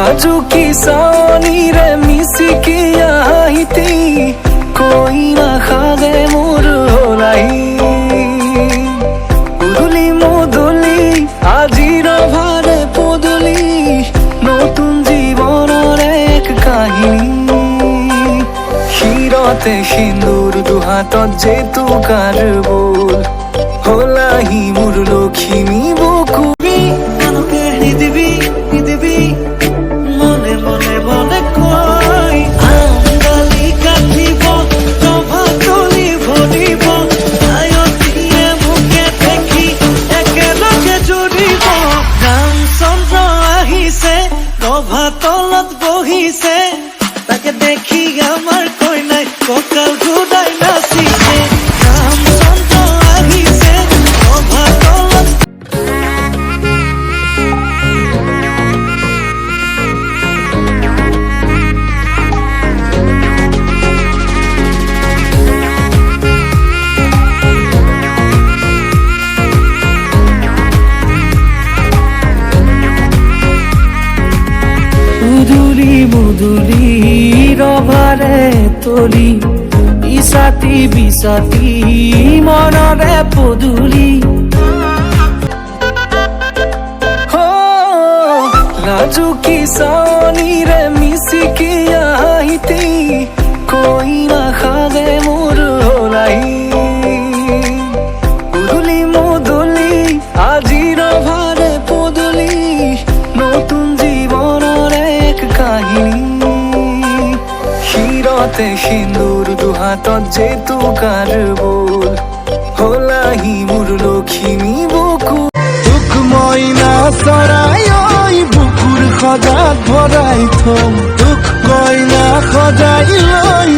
नाजुकी सानी रे मिसी की आईती कोई ना खागे मोर होलाई उदुली मुदुली আজির ভারে পদুলি নতুন জীবনের এক কাহিনী শিরতে সিন্দুর দুহাতত যে তুকার বোল হলাহি মোর লক্ষ্মী বুকুবি কানকে নিদিবি নিদিবি মনে মনে মনে কই আঙ্গালি কাটিব প্রভা তুলি ভরিব আয়তিয়ে মুখে দেখি একেলগে জুড়িব রামচন্দ্র আহিছে প্রভা তলত বহিছে তাকে দেখি আমার কইনাই ককাল ঘুরাই নাচিছে রামচন্দ্র আহিছে প্রভা তলত উদুলি মুদুলি রভারে তলি ইসাতি বিসাতি মনরে পদুলি নাজুকি সানি রে মিসি কি আইতি কই না খাগে মোর হোলাই উদুলি মুদুলি আজির ভারে পদুলি নতুন জীবনের এক কাহিনী শিরতে সিন্দুর দুহাতত যে তুকার বোল হলাহি মোর লক্ষ্মী বুকু দুঃখ ময়না চৰাই ঐ বুকুৰ সজাত ভৰাই থম দুখ ময়না সজাই লৈ